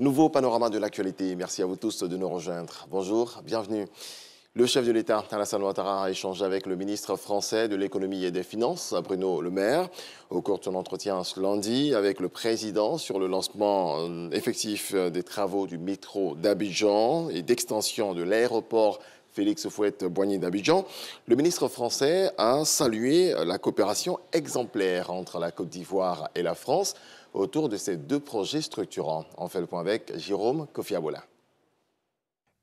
Nouveau panorama de l'actualité. Merci à vous tous de nous rejoindre. Bonjour, bienvenue. Le chef de l'État, Alassane Ouattara, a échangé avec le ministre français de l'économie et des finances, Bruno Le Maire, au cours de son entretien ce lundi avec le président sur le lancement effectif des travaux du métro d'Abidjan et d'extension de l'aéroport Félix Houphouët-Boigny d'Abidjan. Le ministre français a salué la coopération exemplaire entre la Côte d'Ivoire et la France autour de ces deux projets structurants. On fait le point avec Jérôme Kofiabola.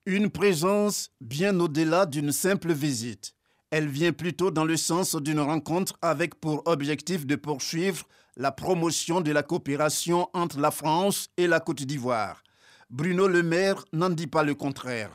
Une présence bien au-delà d'une simple visite. Elle vient plutôt dans le sens d'une rencontre avec pour objectif de poursuivre la promotion de la coopération entre la France et la Côte d'Ivoire. Bruno Le Maire n'en dit pas le contraire.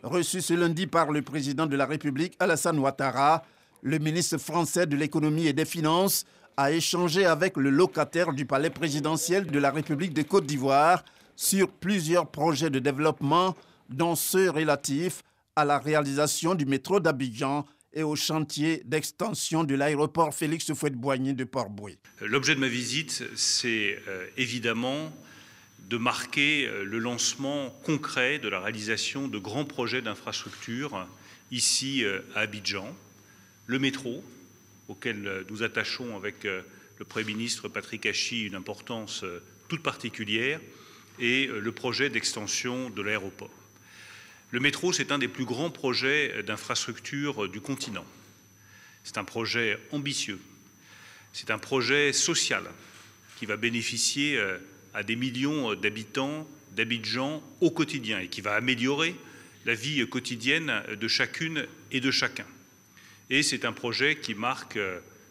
Reçu ce lundi par le président de la République, Alassane Ouattara, le ministre français de l'économie et des finances a échangé avec le locataire du palais présidentiel de la République de Côte d'Ivoire sur plusieurs projets de développement, dont ceux relatifs à la réalisation du métro d'Abidjan et au chantier d'extension de l'aéroport Félix Houphouët-Boigny de Port-Bouët. L'objet de ma visite, c'est évidemment de marquer le lancement concret de la réalisation de grands projets d'infrastructure ici à Abidjan. Le métro, auquel nous attachons avec le Premier ministre Patrick Hachi une importance toute particulière, et le projet d'extension de l'aéroport. Le métro, c'est un des plus grands projets d'infrastructure du continent. C'est un projet ambitieux. C'est un projet social qui va bénéficier à des millions d'habitants d'Abidjan au quotidien et qui va améliorer la vie quotidienne de chacune et de chacun. Et c'est un projet qui marque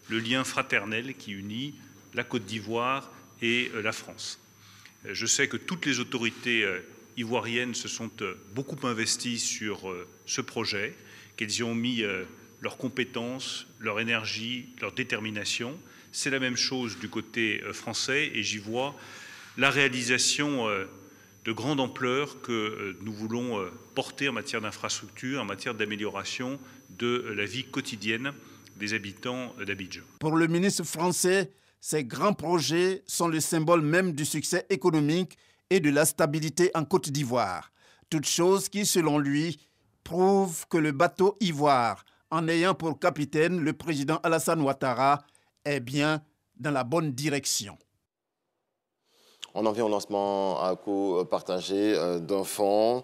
le lien fraternel qui unit la Côte d'Ivoire et la France. Je sais que toutes les autorités ivoiriennes se sont beaucoup investies sur ce projet, qu'elles y ont mis leurs compétences, leur énergie, leur détermination. C'est la même chose du côté français et j'y vois la réalisation de grande ampleur que nous voulons porter en matière d'infrastructure, en matière d'amélioration de la vie quotidienne des habitants d'Abidjan. Pour le ministre français, ces grands projets sont le symbole même du succès économique et de la stabilité en Côte d'Ivoire. Toute chose qui, selon lui, prouve que le bateau Ivoire, en ayant pour capitaine le président Alassane Ouattara, est bien dans la bonne direction. On en vient au lancement à coût partagé d'un fonds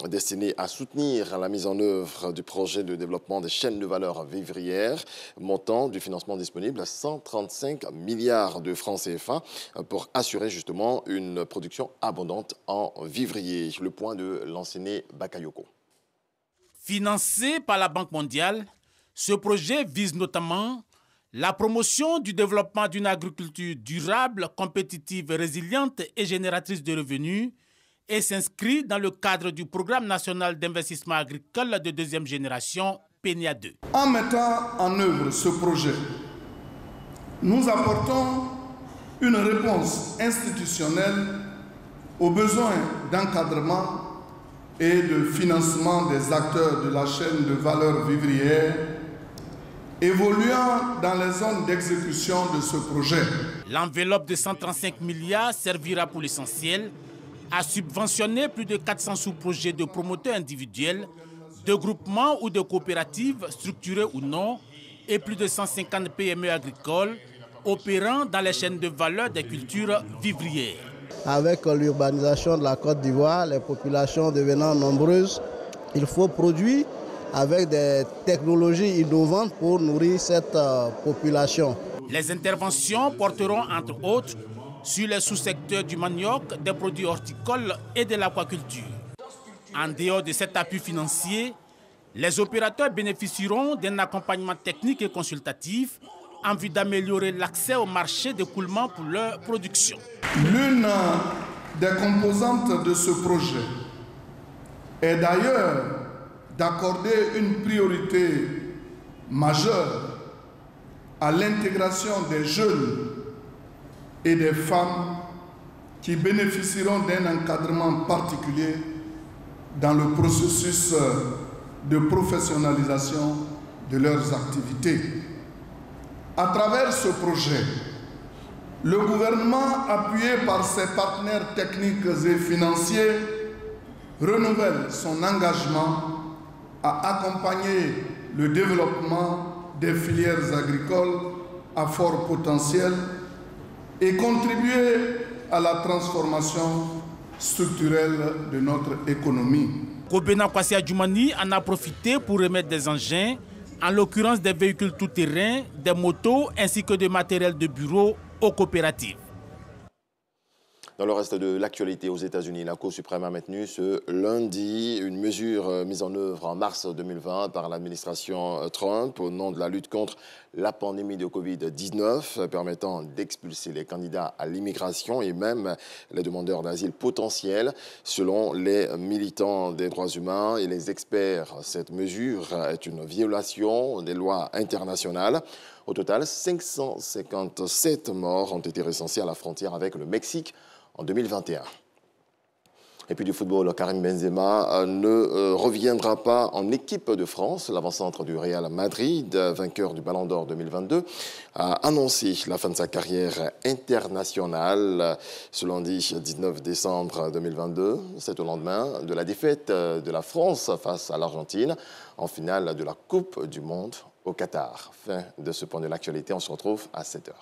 destiné à soutenir la mise en œuvre du projet de développement des chaînes de valeur vivrières, montant du financement disponible à 135 milliards de francs CFA pour assurer justement une production abondante en vivrier. Le point de l'enseigné Bakayoko. Financé par la Banque mondiale, ce projet vise notamment la promotion du développement d'une agriculture durable, compétitive, résiliente et génératrice de revenus et s'inscrit dans le cadre du Programme national d'investissement agricole de deuxième génération, PNIA 2. En mettant en œuvre ce projet, nous apportons une réponse institutionnelle aux besoins d'encadrement et de financement des acteurs de la chaîne de valeur vivrière évoluant dans les zones d'exécution de ce projet. L'enveloppe de 135 milliards servira pour l'essentiel à subventionner plus de 400 sous-projets de promoteurs individuels, de groupements ou de coopératives, structurés ou non, et plus de 150 PME agricoles opérant dans les chaînes de valeur des cultures vivrières. Avec l'urbanisation de la Côte d'Ivoire, les populations devenant nombreuses, il faut produire avec des technologies innovantes pour nourrir cette population. Les interventions porteront entre autres sur les sous-secteurs du manioc, des produits horticoles et de l'aquaculture. En dehors de cet appui financier, les opérateurs bénéficieront d'un accompagnement technique et consultatif en vue d'améliorer l'accès au marché d'écoulement pour leur production. L'une des composantes de ce projet est d'ailleurs d'accorder une priorité majeure à l'intégration des jeunes et des femmes qui bénéficieront d'un encadrement particulier dans le processus de professionnalisation de leurs activités. À travers ce projet, le gouvernement, appuyé par ses partenaires techniques et financiers, renouvelle son engagement à accompagner le développement des filières agricoles à fort potentiel et contribuer à la transformation structurelle de notre économie. Kobena Kwasi Adjumani en a profité pour remettre des engins, en l'occurrence des véhicules tout-terrain, des motos ainsi que des matériels de bureau aux coopératives. Dans le reste de l'actualité aux États-Unis, la Cour suprême a maintenu ce lundi une mesure mise en œuvre en mars 2020 par l'administration Trump au nom de la lutte contre la pandémie de Covid-19, permettant d'expulser les candidats à l'immigration et même les demandeurs d'asile potentiels. Selon les militants des droits humains et les experts, cette mesure est une violation des lois internationales. Au total, 557 morts ont été recensés à la frontière avec le Mexique en 2021. Et puis du football, Karim Benzema ne reviendra pas en équipe de France. L'avant-centre du Real Madrid, vainqueur du Ballon d'Or 2022, a annoncé la fin de sa carrière internationale ce lundi 19 décembre 2022. C'est au lendemain de la défaite de la France face à l'Argentine en finale de la Coupe du Monde au Qatar. Fin de ce point de l'actualité, on se retrouve à 7h.